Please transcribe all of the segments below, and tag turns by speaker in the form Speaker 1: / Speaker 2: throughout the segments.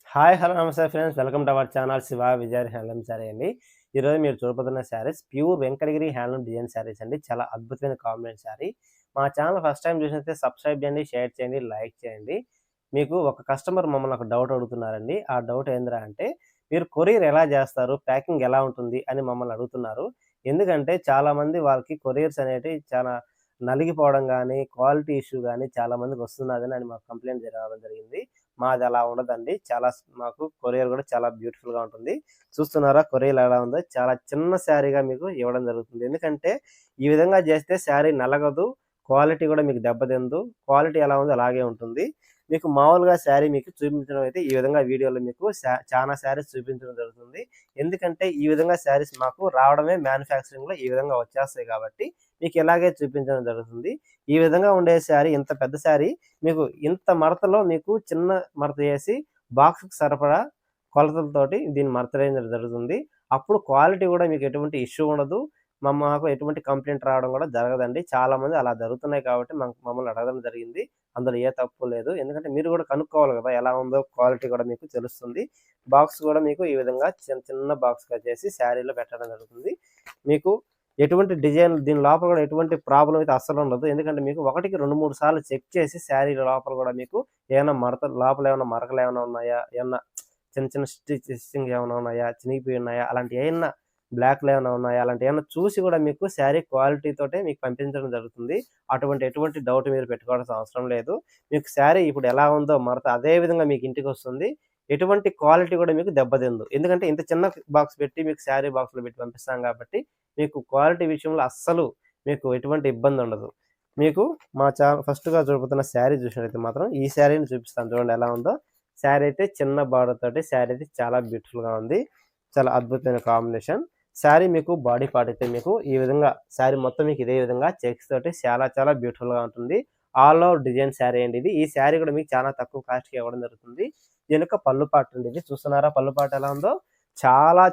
Speaker 1: Hi hello నమస్తే friends, welcome to our channel Shiva Vijay handloom sari అండి. ఈరోజు మీరు చూడబోతున్న saris pure Venkatagiri handloom design saris అండి. చాలా అద్భుతమైన కాంబినేషన్ శారీ. మా ఛానల్ ఫస్ట్ టైం చూసినట్లయితే సబ్స్క్రైబ్ చేయండి, షేర్ చేయండి, లైక్ చేయండి. మీకు ఒక కస్టమర్ మమ్మల్ని ఒక డౌట్ అడుగుతున్నారండి. ఆ డౌట్ ఏందిరా అంటే, మీరు కొరియర్ ఎలా చేస్తారు, ప్యాకింగ్ ఎలా ఉంటుంది అని మమ్మల్ని అడుగుతున్నారు. ఎందుకంటే చాలామంది వాళ్ళకి కొరియర్స్ అనేటివి చాలా నలిగిపోవడం కానీ, క్వాలిటీ ఇష్యూ కానీ చాలా మందికి వస్తున్నదని అని మాకు కంప్లైంట్ రావడం జరిగింది. మాది అలా ఉండదండి. మాకు కొరియర్ కూడా చాలా బ్యూటిఫుల్‌గా ఉంటుంది. చూస్తున్నారా కొరియర్ ఎలా ఉందో? చాలా చిన్న శారీగా మీకు ఇవ్వడం జరుగుతుంది. ఎందుకంటే ఈ విధంగా చేస్తే శారీ నలగదు. క్వాలిటీ కూడా మీకు దెబ్బతిందు. క్వాలిటీ ఎలా ఉందో అలాగే ఉంటుంది. మీకు మామూలుగా శారీ మీకు చూపించడం అయితే ఈ విధంగా వీడియోలో మీకు చానా శారీస్ చూపించడం జరుగుతుంది. ఎందుకంటే ఈ విధంగా శారీస్ మాకు రావడమే మ్యానుఫ్యాక్చరింగ్‌లో ఈ విధంగా వచ్చేస్తాయి కాబట్టి మీకు ఇలాగే చూపించడం జరుగుతుంది. ఈ విధంగా ఉండే శారీ, ఇంత పెద్ద శారీ మీకు ఇంత మడతలో మీకు చిన్న మడత చేసి బాక్స్‌కి సరిపడా కొలతలతోటి దీన్ని మడత వేయడం జరుగుతుంది. అప్పుడు క్వాలిటీ కూడా మీకు ఎటువంటి ఇష్యూ ఉండదు. మాకు ఎటువంటి కంప్లెయింట్ రావడం కూడా జరగదండి. చాలామంది అలా జరుగుతున్నాయి కాబట్టి మమ్మల్ని అడగడం జరిగింది. అందులో ఏ తప్పు లేదు. ఎందుకంటే మీరు కూడా కనుక్కోవాలి కదా! ఎలా ఉందో క్వాలిటీ కూడా మీకు తెలుస్తుంది. బాక్స్ కూడా మీకు ఈ విధంగా చిన్న బాక్స్‌గా చేసి శారీలో పెట్టడం జరుగుతుంది. మీకు ఎటువంటి డిజైన్ దీని లోపల కూడా ఎటువంటి ప్రాబ్లమ్ అయితే అస్సలు ఉండదు. ఎందుకంటే మీకు ఒకటికి 2, 3 సార్లు చెక్ చేసి శారీ లోపల కూడా మీకు ఏమైనా లోపల ఏమైనా మరకలు ఏమైనా ఉన్నాయా? ఏమన్నా చిన్న స్టిచ్చింగ్ ఏమైనా ఉన్నాయా? చినిగిపోయి ఉన్నాయా? అలాంటివి ఏమన్నా బ్లాక్‌లో ఏమైనా ఉన్నాయా? అలాంటివి ఏమన్నా చూసి కూడా మీకు శారీ క్వాలిటీ తోటే మీకు పంపించడం జరుగుతుంది. ఎటువంటి డౌట్ మీరు పెట్టుకోవాల్సిన అవసరం లేదు. మీకు శారీ ఇప్పుడు ఎలా ఉందో మడత అదే విధంగా మీకు ఇంటికొస్తుంది. ఎటువంటి క్వాలిటీ కూడా మీకు దెబ్బతిందు. ఎందుకంటే ఇంత చిన్న బాక్స్ పెట్టి మీకు శారీ బాక్స్‌లో పెట్టి పంపిస్తాం కాబట్టి మీకు క్వాలిటీ విషయంలో అస్సలు మీకు ఎటువంటి ఇబ్బంది ఉండదు. మీకు మా ఫస్ట్‌గా చూడబోతున్న శారీ చూసినట్లయితే మాత్రం ఈ శారీని చూపిస్తాను చూడండి ఎలా ఉందో. శారీ అయితే చిన్న బార్డర్ తోటి శారీ అయితే చాలా బ్యూటిఫుల్‌గా ఉంది. చాలా అద్భుతమైన కాంబినేషన్. శారీ మీకు బాడీ పార్ట్ అయితే మీకు ఈ విధంగా శారీ మొత్తం మీకు ఇదే విధంగా చెక్స్ తోటి చాలా బ్యూటిఫుల్‌గా ఉంటుంది. ఆల్ ఓవర్ డిజైన్ శారీ అండి ఇది. ఈ శారీ కూడా మీకు చాలా తక్కువ కాస్ట్‌కి ఇవ్వడం జరుగుతుంది. దీని యొక్క పళ్ళు పార్ట్ అండి ఇది. చూస్తున్నారా పళ్ళు పార్ట్ ఎలా ఉందో?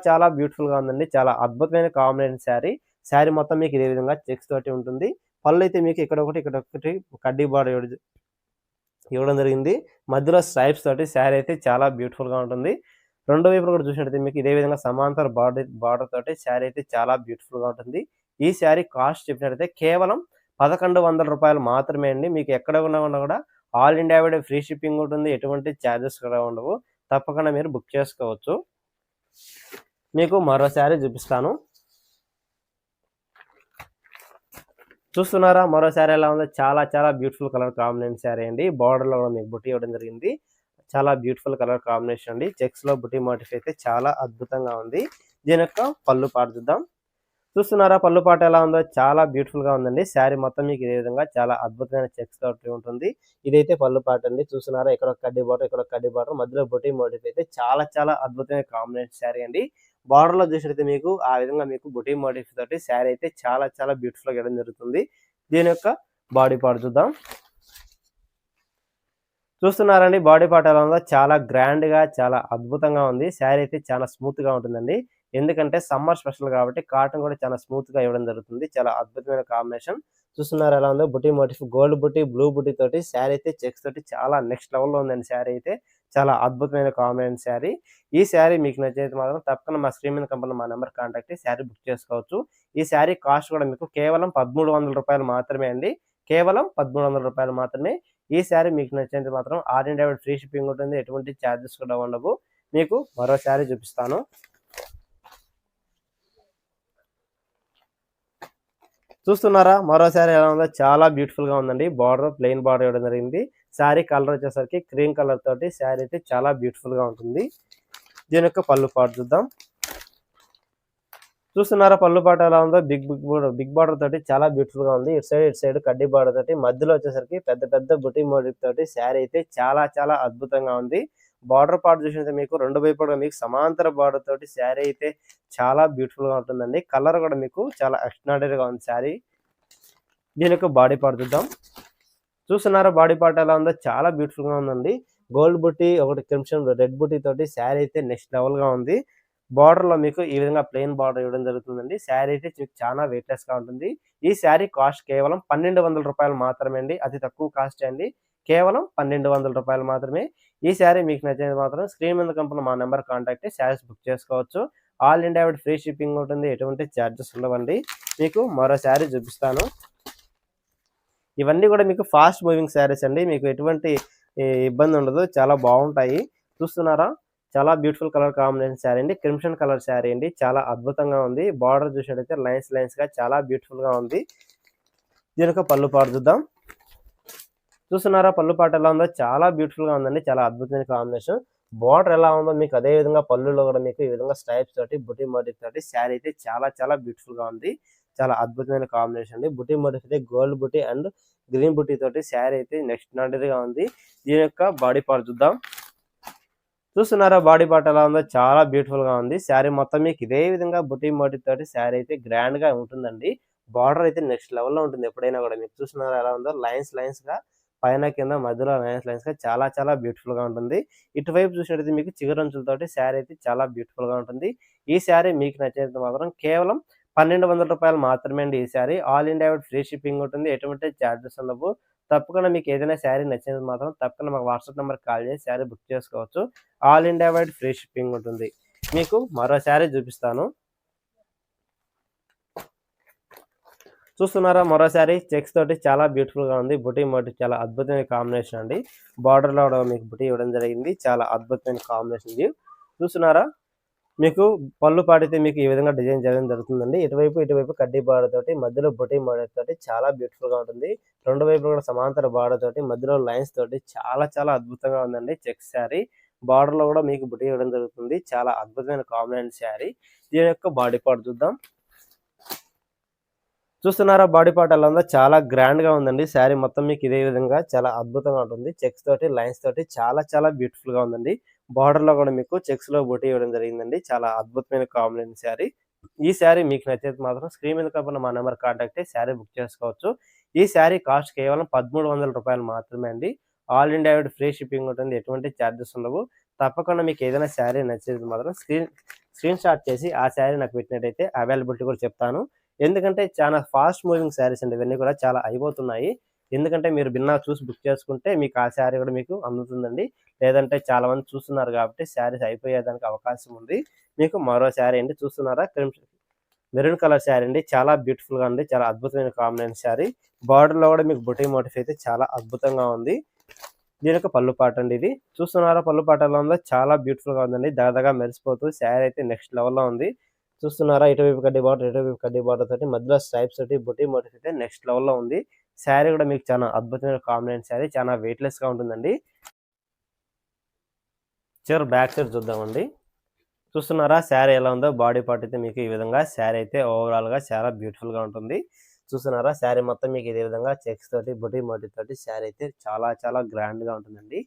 Speaker 1: చాలా బ్యూటిఫుల్‌గా ఉందండి. చాలా అద్భుతమైన కాంబినేషన్ శారీ. శారీ మొత్తం మీకు ఇదే విధంగా చెక్స్ తోటి ఉంటుంది. పళ్ళైతే మీకు ఇక్కడొకటి కడ్డీ బార్డర్ ఇవ్వడం జరిగింది. మధ్యలో స్ట్రైప్స్ తోటి శారీ అయితే చాలా బ్యూటిఫుల్‌గా ఉంటుంది. రెండో వైపున కూడా చూసినట్టయితే మీకు ఇదే విధంగా సమాంతర బార్డర్ తోటి శారీ అయితే చాలా బ్యూటిఫుల్‌గా ఉంటుంది. ఈ శారీ కాస్ట్ చెప్పినట్టయితే కేవలం రూ. 1,100 మాత్రమే అండి. మీకు ఎక్కడ ఉన్నా కూడా all India wide free shipping ఉంటుంది. ఎటువంటి చార్జెస్ కూడా ఉండవు. తప్పకుండా మీరు బుక్ చేసుకోవచ్చు. మీకు మరో శారీ చూపిస్తాను. చూస్తున్నారా మరో శారీ ఎలా ఉందో? చాలా బ్యూటిఫుల్ కలర్ కాంబినేషన్ శారీ అండి. బార్డర్‌లో కూడా మీకు బుట్టి ఇవ్వడం జరిగింది. చాలా బ్యూటిఫుల్ కలర్ కాంబినేషన్ అండి. చెక్స్‌లో బుట్టి మోటిఫ్ అయితే చాలా అద్భుతంగా ఉంది. దీని యొక్క పళ్ళు పార్ట్ చూద్దాం. చూస్తున్నారా పళ్ళు పార్ట్ ఎలా ఉందో? చాలా బ్యూటిఫుల్‌గా ఉందండి. శారీ మొత్తం మీకు ఇదే విధంగా చాలా అద్భుతమైన చెక్స్ తోటి ఉంటుంది. ఇదైతే పళ్ళు పార్ట్ అండి. చూస్తున్నారా ఇక్కడ ఒక కడ్డీ బార్డర్ మధ్యలో బుట్టి మోటిఫ్ అయితే చాలా అద్భుతమైన కాంబినేషన్ శారీ అండి. బార్డర్‌లో చూసినట్లయితే మీకు ఆ విధంగా మీకు బుట్టి మోటిఫ్ తోటి శారీ అయితే చాలా బ్యూటిఫుల్‌గా ఇవ్వడం జరుగుతుంది. దీని యొక్క బాడీ పార్ట్ చూద్దాం. చూస్తున్నారండి బాడీ పార్ట్ ఎలా ఉందో? చాలా గ్రాండ్‌గా చాలా అద్భుతంగా ఉంది. శారీ అయితే చాలా స్మూత్‌గా ఉంటుందండి. ఎందుకంటే సమ్మర్ స్పెషల్ కాబట్టి కాటన్ కూడా చాలా స్మూత్‌గా ఇవ్వడం జరుగుతుంది. చాలా అద్భుతమైన కాంబినేషన్. చూస్తున్నారా ఎలా ఉందో? బుట్టి మోటిఫ్ గోల్డ్ బుట్టి, బ్లూ బుట్టి తోటి శారీ అయితే చెక్స్ తోటి చాలా నెక్స్ట్ లెవెల్‌లో ఉందండి శారీ అయితే. చాలా అద్భుతమైన కాంబినేషన్ శారీ. ఈ శారీ మీకు నచ్చితే మాత్రం తప్పకుండా మా స్క్రీన్ మీద కనపడుతున్న మా నంబర్ కాంటాక్ట్ అయ్యి శారీ బుక్ చేసుకోవచ్చు. ఈ శారీ కాస్ట్ కూడా మీకు కేవలం రూ. 1,300 మాత్రమే అండి. కేవలం రూ. 1,300 మాత్రమే. ఈ శారీ మీకు నచ్చితే మాత్రం all India wide free shipping ఉంటుంది. ఎటువంటి చార్జెస్ కూడా ఉండవు. మీకు మరో శారీ చూపిస్తాను. చూస్తున్నారా మరో శారీ ఎలా ఉందో? చాలా బ్యూటిఫుల్‌గా ఉందండి. ప్లెయిన్ బార్డర్ ఇవ్వడం జరిగింది. శారీ కలర్ వచ్చేసరికి క్రీమ్ కలర్ తోటి శారీ అయితే చాలా బ్యూటిఫుల్‌గా ఉంటుంది. దీని యొక్క పళ్ళు పార్ట్ చూద్దాం. చూస్తున్నారా పళ్ళు పాట ఎలా ఉందో? బిగ్ బార్డర్ తోటి చాలా బ్యూటిఫుల్‌గా ఉంది. ఇటు సైడ్ కడ్డీ బార్డర్ తోటి మధ్యలో వచ్చేసరికి పెద్ద బుటీ మోటిఫ్ తోటి శారీ అయితే చాలా అద్భుతంగా ఉంది. బార్డర్ పార్ట్ చూసినట్లయితే మీకు రెండు వైపులా మీకు సమాంతర బార్డర్ తోటి శారీ అయితే చాలా బ్యూటిఫుల్‌గా ఉంటుందండి. కలర్ కూడా మీకు చాలా ఎక్స్ట్రార్డినరీగా ఉంది శారీ. దీని యొక్క బాడీ పార్ట్ చూద్దాం. చూస్తున్నారా బాడీ పార్ట్ ఎలా ఉందో? చాలా బ్యూటిఫుల్‌గా ఉందండి. గోల్డ్ బుట్టి, ఒకటి క్రిమ్సన్ రెడ్ బుట్టి తోటి శారీ అయితే నెక్స్ట్ లెవెల్‌గా ఉంది. బార్డర్‌లో మీకు ఈ విధంగా ప్లెయిన్ బార్డర్ ఇవ్వడం జరుగుతుందండి. శారీ అయితే మీకు చాలా వెయిట్‌లెస్‌గా ఉంటుంది. ఈ శారీ కాస్ట్ కేవలం రూ. 1,200 మాత్రమే అండి. అతి తక్కువ కాస్ట్ అండి. కేవలం 1200 రూపాయలు మాత్రమే. ఈ శారీ మీకు నచ్చినది మాత్రం స్క్రీన్ మీద కనపడుతున్న మా నెంబర్ కాంటాక్ట్ అయ్యి శారీస్ బుక్ చేసుకోవచ్చు. All India wide free shipping ఉంటుంది. ఎటువంటి చార్జెస్ ఉండవండి. మీకు మరో శారీ చూపిస్తాను. ఇవన్నీ కూడా మీకు ఫాస్ట్ మూవింగ్ శారీస్ అండి. మీకు ఎటువంటి ఇబ్బంది ఉండదు. చాలా బాగుంటాయి. చూస్తున్నారా? చాలా బ్యూటిఫుల్ కలర్ కాంబినేషన్ శారీ అండి. క్రిమ్సన్ కలర్ శారీ అండి. చాలా అద్భుతంగా ఉంది. బార్డర్ చూసినట్టయితే లైన్స్ గా చాలా బ్యూటిఫుల్ గా ఉంది. దీనికి పళ్ళు పాటు చూద్దాం. చూస్తున్నారా? పళ్ళు పాటు ఎలా ఉందో చాలా బ్యూటిఫుల్ గా ఉందండి. చాలా అద్భుతమైన కాంబినేషన్. బార్డర్ ఎలా ఉందో మీకు అదే విధంగా పళ్ళులో కూడా మీకు ఈ విధంగా స్ట్రైప్స్ తోటి బుటీ మోటివ్ తోటి శారీ అయితే చాలా బ్యూటిఫుల్ గా ఉంది. చాలా అద్భుతమైన కాంబినేషన్ అండి. బుటీ మోటివ్ అయితే గోల్డ్ బుటీ అండ్ గ్రీన్ బుటీ తోటి శారీ అయితే నెక్స్ట్ గా ఉంది. దీని యొక్క బాడీ పార్ట్ చూద్దాం. చూస్తున్నారా? బాడీ పార్ట్ ఎలా ఉందో చాలా బ్యూటిఫుల్ గా ఉంది. శారీ మొత్తం మీకు ఇదే విధంగా బుటీ మోటివ్ తోటి శారీ అయితే గ్రాండ్ గా ఉంటుందండి. బార్డర్ అయితే నెక్స్ట్ లెవెల్లో ఉంటుంది. ఎప్పుడైనా కూడా మీకు చూస్తున్నారా ఎలా ఉందో లైన్స్ గా పైన కింద మధ్యలో లైన్స్ గా చాలా బ్యూటిఫుల్ గా ఉంటుంది. ఇటువైపు చూసినట్టయితే మీకు చిగురంచులతోటి శారీ అయితే చాలా బ్యూటిఫుల్ గా ఉంటుంది. ఈ శారీ మీకు నచ్చినంత మాత్రం కేవలం 1200 రూపాయలు మాత్రమే అండి. ఈ sari all India free shipping ఉంటుంది. ఎటువంటి చార్జెస్ ఉండవు. తప్పకుండా మీకు ఏదైనా శారీ నచ్చినది మాత్రం తప్పకుండా మాకు వాట్సాప్ నెంబర్ కాల్ చేసి శారీ బుక్ చేసుకోవచ్చు. All India wide free shipping ఉంటుంది. మీకు మరో శారీ చూపిస్తాను. చూస్తున్నారా? మరో శారీ చెక్స్ తోటి చాలా బ్యూటిఫుల్ గా ఉంది. బుటీ మోటివ్ చాలా అద్భుతమైన కాంబినేషన్ అండి. బార్డర్ లో కూడా మీకు బుటీ ఇవ్వడం జరిగింది. చాలా అద్భుతమైన కాంబినేషన్ ఇది. చూస్తున్నారా? మీకు పళ్ళు పాటితే మీకు ఈ విధంగా డిజైన్ చేయడం జరుగుతుందండి. ఇటువైపు కడ్డీ బార్డర్ తోటి మధ్యలో బుటీ మోడల్ తోటి చాలా బ్యూటిఫుల్ గా ఉంటుంది. రెండు వైపులు కూడా సమాంతర బార్డర్ తోటి మధ్యలో లైన్స్ తోటి చాలా అద్భుతంగా ఉందండి. చెక్స్ శారీ బార్డర్ లో కూడా మీకు బుటీ ఇవ్వడం జరుగుతుంది. చాలా అద్భుతమైన కాంబినేషన్ శారీ. దీని యొక్క బాడీ పార్ట్ చూద్దాం. చూస్తున్నారా? బాడీ పార్ట్ ఎలా ఉందో చాలా గ్రాండ్ గా ఉందండి. శారీ మొత్తం మీకు ఇదే విధంగా చాలా అద్భుతంగా ఉంటుంది. చెక్స్ తోటి లైన్స్ తోటి చాలా బ్యూటిఫుల్ గా ఉందండి. బార్డర్ లో కూడా మీకు చెక్స్ లో బుటీ ఇవ్వడం జరిగిందండి. చాలా అద్భుతమైన కాంబినేషన్ శారీ. ఈ శారీ మీకు నచ్చేది మాత్రం స్క్రీన్ మీద కనపడిన మా నెంబర్ కాంటాక్ట్ అయ్యి శారీ బుక్ చేసుకోవచ్చు. ఈ శారీ కాస్ట్ కేవలం 1300 రూపాయలు మాత్రమే అండి. All India wide free shipping ఉంటుంది. ఎటువంటి ఛార్జెస్ ఉండవు. తప్పకుండా మీకు ఏదైనా శారీ నచ్చేది మాత్రం స్క్రీన్ షాట్ చేసి ఆ శారీ నాకు పెట్టినట్టయితే అవైలబిలిటీ కూడా చెప్తాను. ఎందుకంటే చాలా ఫాస్ట్ మూవింగ్ శారీస్ అండి. ఇవన్నీ కూడా చాలా అయిపోతున్నాయి. ఎందుకంటే మీరు భిన్నా చూసి బుక్ చేసుకుంటే మీకు ఆ శారీ కూడా మీకు అందుతుందండి. లేదంటే చాలా మంది చూస్తున్నారు కాబట్టి శారీస్ అయిపోయేదానికి అవకాశం ఉంది. మీకు మరో శారీ అండి. చూస్తున్నారా? మెరూన్ కలర్ శారీ అండి. చాలా బ్యూటిఫుల్ గా ఉంది. చాలా అద్భుతమైన కాంబినేషన్ శారీ. బార్డర్ లో కూడా మీకు బుటీ మోటివ్ అయితే చాలా అద్భుతంగా ఉంది. దీని యొక్క పళ్ళు పాట అండి ఇది. చూస్తున్నారా? పళ్ళు పాట ఎలా ఉందో చాలా బ్యూటిఫుల్ గా ఉందండి. దగదగా మెరిసిపోతూ శారీ అయితే నెక్స్ట్ లెవెల్లో ఉంది. చూస్తున్నారా? ఇటువైపు కడ్డీ బార్డర్ తోటి మధ్యలో స్ట్రైప్స్ తోటి బుటీ మోటివ్ అయితే నెక్స్ట్ లెవెల్లో ఉంది. శారీ కూడా మీకు చాలా అద్భుతమైన కాంబినేషన్ శారీ. చాలా వెయిట్లెస్ గా ఉంటుందండి. చివరి బ్యాక్ సైడ్ చూద్దామండి. చూస్తున్నారా? శారీ ఎలా ఉందో బాడీ పార్ట్ అయితే మీకు ఈ విధంగా శారీ అయితే ఓవరాల్ గా చాలా బ్యూటిఫుల్ గా ఉంటుంది. చూస్తున్నారా? శారీ మొత్తం మీకు ఇదే విధంగా చెక్స్ తోటి బుటీ మోటివ్ తోటి శారీ అయితే చాలా గ్రాండ్ గా ఉంటుందండి.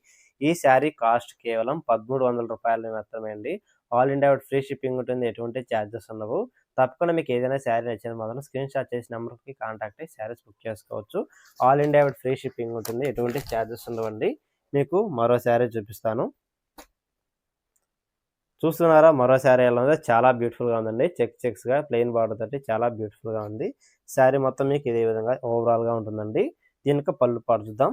Speaker 1: ఈ శారీ కాస్ట్ కేవలం 1300 రూపాయలు మాత్రమే అండి. ఆల్ ఇండియా ఫ్రీ షిప్పింగ్ ఉంటుంది. ఎటువంటి ఛార్జెస్ ఉండవు. తప్పకుండా మీకు ఏదైనా శారీ నచ్చిన మాత్రం స్క్రీన్ షాట్ చేసి నెంబర్కి కాంటాక్ట్ అయ్యి శారీస్ బుక్ చేసుకోవచ్చు. ఆల్ ఇండియా ఫ్రీ షిప్పింగ్ ఉంటుంది. ఎటువంటి ఛార్జెస్ ఉండవండి. మీకు మరో శారీ చూపిస్తాను. చూస్తున్నారా? మరో శారీ ఎలా ఉందో చాలా బ్యూటిఫుల్ గా ఉందండి. చెక్స్ గా ప్లెయిన్ బార్డర్ తోటి చాలా బ్యూటిఫుల్ గా ఉంది. శారీ మొత్తం మీకు ఇదే విధంగా ఓవరాల్ గా ఉంటుందండి. దీనికి పళ్ళు పాటు చూద్దాం.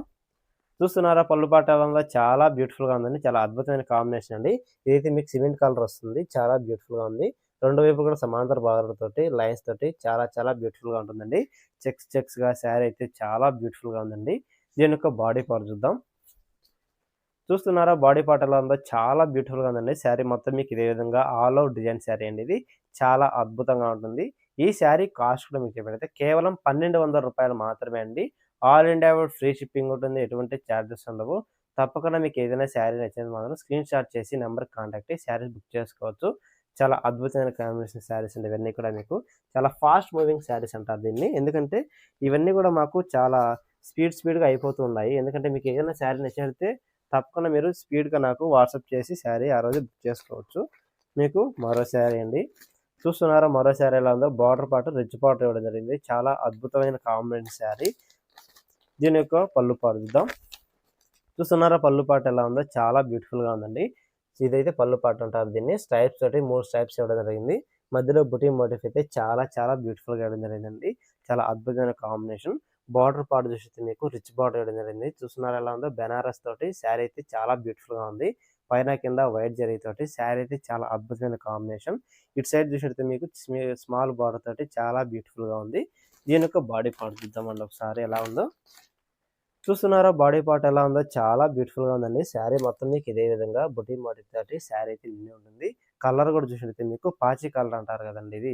Speaker 1: చూస్తున్నారా? పళ్ళు పాటు ఎలా ఉందో చాలా బ్యూటిఫుల్ గా ఉందండి. చాలా అద్భుతమైన కాంబినేషన్ అండి. ఇదైతే మీకు సిమెంట్ కలర్ వస్తుంది. చాలా బ్యూటిఫుల్ గా ఉంది. రెండు వైపు కూడా సమాంతర బార్డర్ తోటి లైన్స్ తోటి చాలా బ్యూటిఫుల్ గా ఉంటుందండి. చెక్స్ గా శారీ అయితే చాలా బ్యూటిఫుల్ గా ఉందండి. దీని యొక్క బాడీ పార్ట్ చూద్దాం. చూస్తున్నారా? బాడీ పార్ట్ ఎలా ఉందో చాలా బ్యూటిఫుల్ గా ఉందండి. శారీ మొత్తం మీకు ఇదే విధంగా ఆల్ ఓవర్ డిజైన్ శారీ అండి. ఇది చాలా అద్భుతంగా ఉంటుంది. ఈ శారీ కాస్ట్ కూడా మీకు చెప్పినట్లయితే కేవలం 1200 రూపాయలు మాత్రమే అండి. ఆల్ ఇండియా ఫ్రీ షిప్పింగ్ ఉంటుంది. ఎటువంటి ఛార్జెస్ ఉండవు. తప్పకుండా మీకు ఏదైనా శారీ నచ్చింది మాత్రం స్క్రీన్ షాట్ చేసి నెంబర్కి కాంటాక్ట్ అయ్యి శారీస్ బుక్ చేసుకోవచ్చు. చాలా అద్భుతమైన కాంబినేషన్ శారీస్ అండి. ఇవన్నీ కూడా మీకు చాలా ఫాస్ట్ మూవింగ్ శారీస్ అంటారు దీన్ని. ఎందుకంటే ఇవన్నీ కూడా మాకు చాలా స్పీడ్గా అయిపోతూ ఉన్నాయి. ఎందుకంటే మీకు ఏదైనా శారీ నచ్చినట్లయితే తప్పకుండా మీరు స్పీడ్గా నాకు వాట్సాప్ చేసి శారీ ఆ రోజు బుక్ చేసుకోవచ్చు. మీకు మరో శారీ అండి. చూస్తున్నారా? మరో శారీ ఎలా ఉందో బార్డర్ పార్ట్ రిచ్ పార్ట్ ఇవ్వడం జరిగింది. చాలా అద్భుతమైన కాంబినేషన్ శారీ. దీని యొక్క పళ్ళు పాటు చూద్దాం. చూస్తున్నారా? పళ్ళు పాటు ఎలా ఉందో చాలా బ్యూటిఫుల్గా ఉందండి. ఇదైతే పళ్ళు పాటు అంటారు దీన్ని. స్ట్రైప్స్ తోటి 3 స్ట్రైప్స్ ఇవ్వడం జరిగింది. మధ్యలో బుటీ మోటిఫ్ అయితే చాలా బ్యూటిఫుల్గా ఇవ్వడం జరిగిందండి. చాలా అద్భుతమైన కాంబినేషన్. బార్డర్ పార్ట్ చూస్తే మీకు రిచ్ బార్డర్ ఇవ్వడం జరిగింది. చూస్తున్నారా ఎలా ఉందో? బెనారస్ తోటి శారీ అయితే చాలా బ్యూటిఫుల్‌గా ఉంది. పైన కింద వైట్ జరీతోటి శారీ అయితే చాలా అద్భుతమైన కాంబినేషన్. ఇటు సైడ్ చూసినట్లయితే మీకు స్మాల్ బార్డర్ తోటి చాలా బ్యూటిఫుల్‌గా ఉంది. దీని యొక్క బాడీ పార్ట్ చూద్దామండి ఒకసారి ఎలా ఉందో? చూస్తున్నారా బాడీ పార్ట్ ఎలా ఉందో? చాలా బ్యూటిఫుల్‌గా ఉందండి. శారీ మొత్తం మీకు ఇదే విధంగా బుటీ మోటివ్ తోటి శారీ అయితే నిండి ఉంటుంది. కలర్ కూడా చూసినట్లయితే మీకు పాచి కలర్ అంటారు కదండీ! ఇది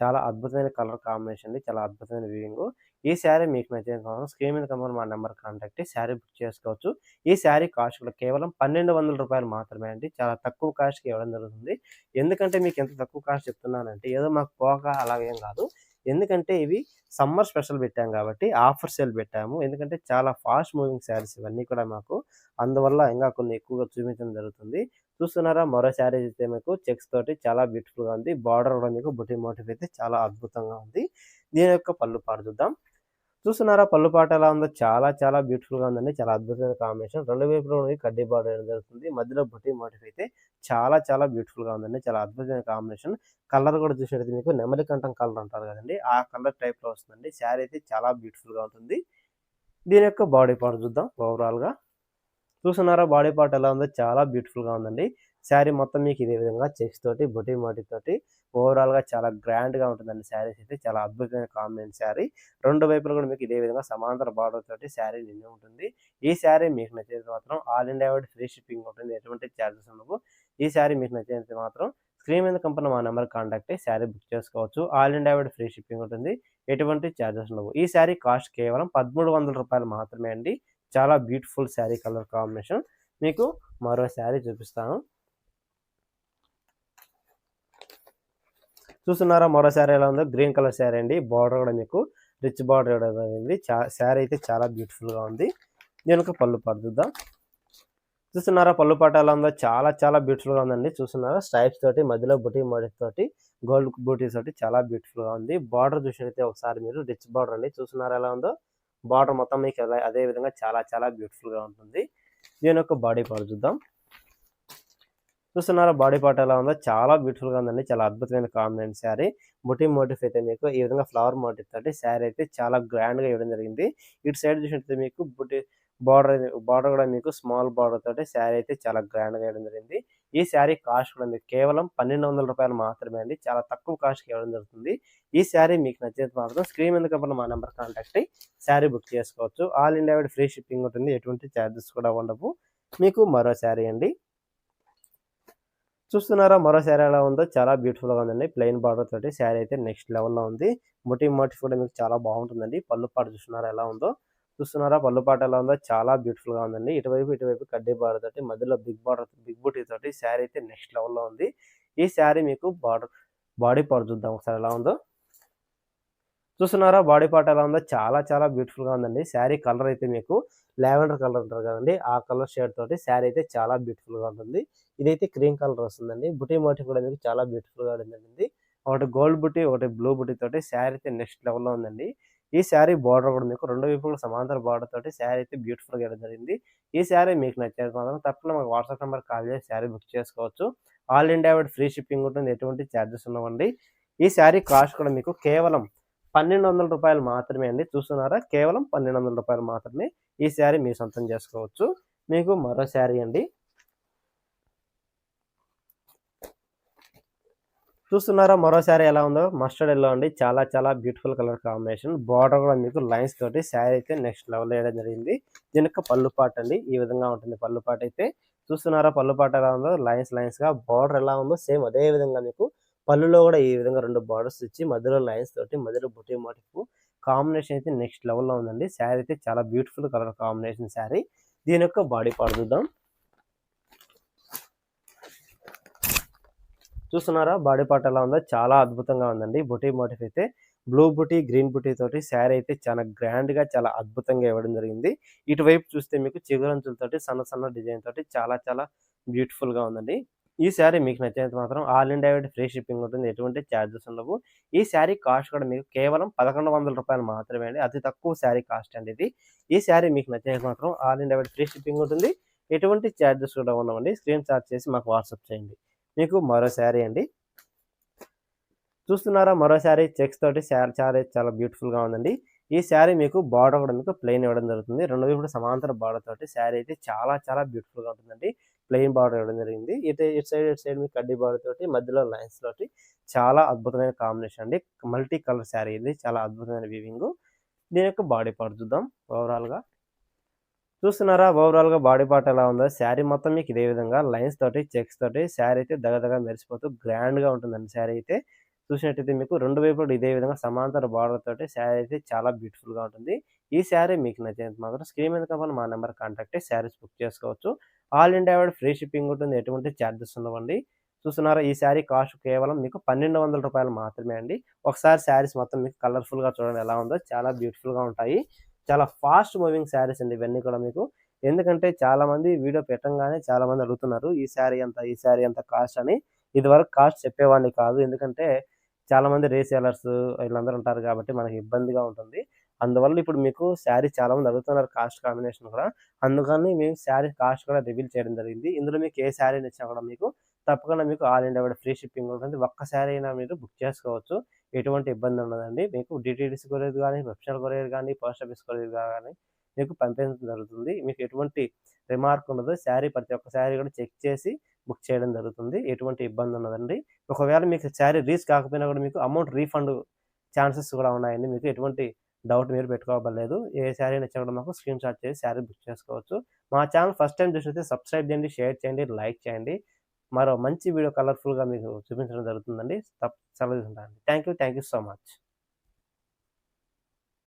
Speaker 1: చాలా అద్భుతమైన కలర్ కాంబినేషన్ అండి. చాలా అద్భుతమైన వీవింగు. ఈ శారీ మీకు నచ్చిన మాత్రం స్క్రీన్ మీద కనబడిన మా నంబర్‌కి కాంటాక్ట్ అయ్యి శారీ బుక్ చేసుకోవచ్చు. ఈ శారీ కాస్ట్ కూడా కేవలం రూ. 1200 మాత్రమే అండి. చాలా తక్కువ కాస్ట్‌కి ఇవ్వడం జరుగుతుంది. ఎందుకంటే మీకు ఎంత తక్కువ కాస్ట్ చెప్తున్నానంటే ఏదో మాకు పోక అలాగేం కాదు. ఎందుకంటే ఇవి సమ్మర్ స్పెషల్ పెట్టాం కాబట్టి ఆఫర్ సేల్ పెట్టాము. ఎందుకంటే చాలా ఫాస్ట్ మూవింగ్ శారీస్ ఇవన్నీ కూడా మాకు. అందువల్ల ఇంకా కొన్ని ఎక్కువగా చూపించడం జరుగుతుంది. చూస్తున్నారా మరో శారీ అయితే మీకు చెక్స్ తోటి చాలా బ్యూటిఫుల్‌గా ఉంది. బార్డర్ కూడా మీకు బుటీ మోటివ్ అయితే చాలా అద్భుతంగా ఉంది. దీని యొక్క పళ్ళు పాటు చూద్దాం. చూస్తున్నారా పళ్ళు పాట ఎలా ఉందో? చాలా చాలా బ్యూటిఫుల్‌గా ఉందండి. చాలా అద్భుతమైన కాంబినేషన్. రెండు వైపులా కడ్డీ బార్డర్ వేయడం జరుగుతుంది. మధ్యలో బుటీ మోటివ్ అయితే చాలా చాలా బ్యూటిఫుల్‌గా ఉందండి. చాలా అద్భుతమైన కాంబినేషన్. కలర్ కూడా చూసినట్లయితే మీకు నెమలి కంఠం కలర్ అంటారు కదండీ! ఆ కలర్ టైప్‌లో వస్తుందండి. శారీ అయితే చాలా బ్యూటిఫుల్‌గా ఉంటుంది. దీని యొక్క బాడీ పార్ట్ చూద్దాం ఓవరాల్‌గా. చూస్తున్నారా బాడీ పార్ట్ ఎలా ఉందో? చాలా బ్యూటిఫుల్‌గా ఉందండి. శారీ మొత్తం మీకు ఇదే విధంగా చెక్స్ తోటి, బుటీ మోటివ్ తోటి ఓవరాల్‌గా చాలా గ్రాండ్‌గా ఉంటుందండి శారీస్ అయితే. చాలా అద్భుతమైన కాంబినేషన్ శారీ. రెండు వైపులా కూడా మీకు ఇదే విధంగా సమాంతర బార్డర్ తోటి శారీ నిండి ఉంటుంది. ఈ శారీ మీకు నచ్చితే మాత్రం all India wide free shipping ఉంటుంది. ఎటువంటి చార్జెస్ ఉండవు. ఈ శారీ మీకు నచ్చితే మాత్రం స్క్రీన్ మీద కనపడిన మా నంబర్‌కి కాంటాక్ట్ అయ్యి శారీ బుక్ చేసుకోవచ్చు. All India wide free shipping ఉంటుంది. ఎటువంటి చార్జెస్ ఉండవు. ఈ శారీ కాస్ట్ కేవలం రూ. 1300 మాత్రమే అండి. చాలా బ్యూటిఫుల్ శారీ కలర్ కాంబినేషన్. మీకు మరో శారీ చూపిస్తాను. చూస్తున్నారా మరో శారీ ఎలా ఉందో? గ్రీన్ కలర్ శారీ అండి. బార్డర్ కూడా మీకు రిచ్ బార్డర్ ఇవ్వడం జరిగింది. శారీ అయితే చాలా బ్యూటిఫుల్‌గా ఉంది. దీని యొక్క పళ్ళు పాటు చూద్దాం. చూస్తున్నారా పళ్ళు పాటు ఎలా ఉందో? చాలా చాలా బ్యూటిఫుల్‌గా ఉందండి. చూస్తున్నారా స్ట్రైప్స్ తోటి మధ్యలో బుటీ మోటివ్ తోటి గోల్డ్ బూటీస్ తోటి చాలా బ్యూటిఫుల్‌గా ఉంది. బార్డర్ చూసినట్లయితే ఒకసారి మీరు రిచ్ బార్డర్ అండి. చూస్తున్నారా ఎలా ఉందో? బార్డర్ మొత్తం మీకు అదే విధంగా చాలా చాలా బ్యూటిఫుల్‌గా ఉంటుంది. దీని యొక్క బాడీ పార్ట్ చూద్దాం. చూస్తున్నారా బాడీ పార్ట్ ఎలా ఉందో? చాలా బ్యూటిఫుల్‌గా ఉందండి. చాలా అద్భుతమైన కాంబినేషన్ శారీ. బుటీ మోటివ్స్ అయితే మీకు ఈ విధంగా ఫ్లవర్ మోటివ్ తోటి శారీ అయితే చాలా గ్రాండ్‌గా ఇవ్వడం జరిగింది. ఇటు సైడ్ చూసినట్లయితే మీకు బార్డర్ కూడా మీకు స్మాల్ బార్డర్ తోటి శారీ అయితే చాలా గ్రాండ్‌గా ఇవ్వడం జరిగింది. ఈ శారీ కాస్ట్ కూడా మీకు కేవలం రూ. 1200 మాత్రమే అండి. చాలా తక్కువ కాస్ట్‌కి ఇవ్వడం జరుగుతుంది. ఈ శారీ మీకు నచ్చితే మాత్రం స్క్రీన్ మీద కనపడిన మా నంబర్ కాంటాక్ట్ అయ్యి శారీ బుక్ చేసుకోవచ్చు. All India wide free shipping ఉంటుంది. ఎటువంటి చార్జెస్ కూడా ఉండవు. మీకు మరో శారీ అండి. చూస్తున్నారా మరో శారీ ఎలా ఉందో? చాలా బ్యూటిఫుల్‌గా ఉందండి. ప్లెయిన్ బార్డర్ తోటి శారీ అయితే నెక్స్ట్ లెవెల్‌లో ఉంది. బుటీ మోటివ్ కూడా మీకు చాలా బాగుంటుందండి. పళ్ళు పాటు చూస్తున్నారా ఎలా ఉందో? చూస్తున్నారా పళ్ళు పాటు ఎలా ఉందో? చాలా బ్యూటిఫుల్‌గా ఉందండి. ఇటువైపు కడ్డీ బార్డర్ తోటి మధ్యలో బిగ్ బూటీ తోటి శారీ అయితే నెక్స్ట్ లెవెల్‌లో ఉంది. ఈ శారీ మీకు బాడీ పార్ట్ చూద్దాం ఒకసారి ఎలా ఉందో? చూస్తున్నారా బాడీ పార్ట్ ఎలా ఉందో? చాలా చాలా బ్యూటిఫుల్‌గా ఉందండి. శారీ కలర్ అయితే మీకు లావెండర్ కలర్ అంటారు కదండీ! ఆ కలర్ షేడ్ తోటి శారీ అయితే చాలా బ్యూటిఫుల్‌గా ఉంటుంది. ఇదైతే క్రీమ్ కలర్ వస్తుందండి. బుటీ మోటివ్ కూడా మీకు చాలా బ్యూటిఫుల్‌గా ఉందండి. ఒకటి గోల్డ్ బుటీ, ఒకటి బ్లూ బుటీ తోటి శారీ అయితే నెక్స్ట్ లెవెల్‌లో ఉందండి. ఈ శారీ బార్డర్ కూడా మీకు రెండు వైపులా సమాంతర బార్డర్ తోటి శారీ అయితే బ్యూటిఫుల్‌గా ఇవ్వడం జరిగింది. ఈ శారీ మీకు నచ్చేది మాత్రం తప్పకుండా మాకు వాట్సాప్ నంబర్‌కి కాల్ చేసి శారీ బుక్ చేసుకోవచ్చు. All India wide free shipping ఉంటుంది. ఎటువంటి చార్జెస్ ఉండవండి. ఈ శారీ కాస్ట్ కూడా మీకు కేవలం రూ. 1200 మాత్రమే అండి. చూస్తున్నారా? కేవలం రూ. 1200 మాత్రమే. ఈ శారీ మీ సొంతం చేసుకోవచ్చు. మీకు మరో శారీ అండి. చూస్తున్నారా మరో శారీ ఎలా ఉందో? మస్టర్డ్ యెల్లో అండి. చాలా చాలా బ్యూటిఫుల్ కలర్ కాంబినేషన్. బార్డర్ కూడా మీకు లైన్స్ తోటి శారీ అయితే నెక్స్ట్ లెవెల్‌లో వేయడం జరిగింది. దీని యొక్క పళ్ళు పార్ట్ అండి. ఈ విధంగా ఉంటుంది పళ్ళు పార్ట్ అయితే. చూస్తున్నారా పళ్ళు పార్ట్ ఎలా ఉందో? లైన్స్‌గా బార్డర్ ఎలా ఉందో సేమ్ అదే విధంగా మీకు పళ్ళులో కూడా ఈ విధంగా 2 బార్డర్స్ ఇచ్చి మధ్యలో లైన్స్ తోటి మధ్యలో బుటీ మోటివ్ కాంబినేషన్ అయితే నెక్స్ట్ లెవెల్‌లో ఉందండి. శారీ అయితే చాలా బ్యూటిఫుల్ కలర్ కాంబినేషన్ శారీ. దీని యొక్క బాడీ పార్ట్ చూద్దాం. చూస్తున్నారా బాడీ పార్ట్ ఎలా ఉందో? చాలా అద్భుతంగా ఉందండి. బుటీ మోటివ్ అయితే బ్లూ బుటీ, గ్రీన్ బుటీ తోటి శారీ అయితే చాలా గ్రాండ్‌గా చాలా అద్భుతంగా ఇవ్వడం జరిగింది. ఇటువైపు చూస్తే మీకు చిగురంచులతోటి సన్న సన్న డిజైన్ తోటి చాలా చాలా బ్యూటిఫుల్‌గా ఉందండి. ఈ శారీ మీకు నచ్చినట్టు మాత్రం all India wide free shipping ఉంటుంది. ఎటువంటి చార్జెస్ ఉండవు. ఈ శారీ కాస్ట్ కూడా మీకు కేవలం రూ. 1100 మాత్రమే అండి. అతి తక్కువ శారీ కాస్ట్ అండి ఇది. ఈ శారీ మీకు నచ్చినట్టు మాత్రం all India wide free shipping ఉంటుంది. ఎటువంటి చార్జెస్ కూడా ఉండవండి. స్క్రీన్ షాట్ చేసి మాకు వాట్సాప్ చేయండి. మీకు మరో శారీ అండి. చూస్తున్నారా మరో శారీ చెక్స్ తోటి శారీ చాలా బ్యూటిఫుల్‌గా ఉందండి. ఈ శారీ మీకు బార్డర్ కూడా మీకు ప్లెయిన్ ఇవ్వడం జరుగుతుంది. రెండు వైపులా సమాంతర బార్డర్ తోటి శారీ అయితే చాలా చాలా బ్యూటిఫుల్‌గా ఉంటుందండి. ప్లెయిన్ బార్డర్ ఇవ్వడం జరిగింది. ఇటు సైడ్ మీకు కడ్డీ బార్డర్ తోటి మధ్యలో లైన్స్ తోటి చాలా అద్భుతమైన కాంబినేషన్ అండి. మల్టీ కలర్ శారీ ఇది. చాలా అద్భుతమైన వీవింగు. దీని యొక్క బాడీ పార్ట్ చూద్దాం ఓవరాల్‌గా. చూస్తున్నారా ఓవరాల్‌గా బాడీ పార్ట్ ఎలా ఉందో? శారీ మొత్తం మీకు ఇదే విధంగా లైన్స్ తోటి, చెక్స్ తోటి శారీ అయితే దగదగ మెరిసిపోతూ గ్రాండ్‌గా ఉంటుందండి శారీ అయితే. చూసినట్టయితే మీకు రెండు వైపులా ఇదే విధంగా సమాంతర బార్డర్ తోటి శారీ అయితే చాలా బ్యూటిఫుల్‌గా ఉంటుంది. ఈ శారీ మీకు నచ్చినట్టు మాత్రం స్క్రీన్ మీద కనపడిన మా నంబర్‌కి కాంటాక్ట్ అయ్యి శారీస్ బుక్ చేసుకోవచ్చు. All India wide free shipping ఉంటుంది. ఎటువంటి చార్జెస్ ఉండవండి. చూస్తున్నారా ఈ శారీ కాస్ట్ కేవలం మీకు రూ. 1200 మాత్రమే అండి. ఒకసారి శారీస్ మొత్తం మీకు కలర్‌ఫుల్‌గా చూడండి ఎలా ఉందో? చాలా బ్యూటిఫుల్‌గా ఉంటాయి. చాలా ఫాస్ట్ మూవింగ్ శారీస్ అండి ఇవన్నీ కూడా మీకు. ఎందుకంటే చాలామంది వీడియో పెట్టంగానే చాలామంది అడుగుతున్నారు. ఈ శారీ ఎంత? ఈ శారీ ఎంత కాస్ట్ అని. ఇదివరకు కాస్ట్ చెప్పేవాడిని కాదు. ఎందుకంటే చాలామంది రీసేలర్స్ వీళ్ళందరూ ఉంటారు కాబట్టి మనకి ఇబ్బందిగా ఉంటుంది. అందువల్ల ఇప్పుడు మీకు శారీ చాలామంది అడుగుతున్నారు కాస్ట్ కాంబినేషన్ కూడా. అందుకని మేము శారీ కాస్ట్ కూడా రివీల్ చేయడం జరిగింది. ఇందులో మీకు ఏ శారీ నచ్చినా కూడా మీకు తప్పకుండా మీకు all India wide free shipping ఉంటుంది. ఒక్క శారీ అయినా మీరు బుక్ చేసుకోవచ్చు. ఎటువంటి ఇబ్బంది ఉండదండి. మీకు డీటీడీసీ కొరియర్ గానీ, వెబ్‌సైట్ కొరియర్ గానీ, పోస్ట్ ఆఫీస్ కొరియర్ గానీ మీకు పంపించడం జరుగుతుంది. మీకు ఎటువంటి రిమార్క్ ఉండదు. ప్రతి ఒక్క శారీ కూడా చెక్ చేసి బుక్ చేయడం జరుగుతుంది. ఎటువంటి ఇబ్బంది ఉండదండి. ఒకవేళ మీకు శారీ రీచ్ కాకపోయినా కూడా మీకు అమౌంట్ రీఫండ్ ఛాన్సెస్ కూడా ఉన్నాయండి. మీకు ఎటువంటి డౌట్ మీరు పెట్టుకోవక్కర్లేదు. ఏ శారీ నచ్చినా కూడా మాకు స్క్రీన్‌షాట్ చేసి శారీ బుక్ చేసుకోవచ్చు. మా ఛానల్ ఫస్ట్ టైమ్ చూసినట్లయితే సబ్స్క్రైబ్ చేయండి, షేర్ చేయండి, లైక్ చేయండి. మరో మంచి వీడియో కలర్‌ఫుల్‌గా మీకు చూపించడం జరుగుతుందండి. సెలవు తీసుకుంటానండి. Thank you so much.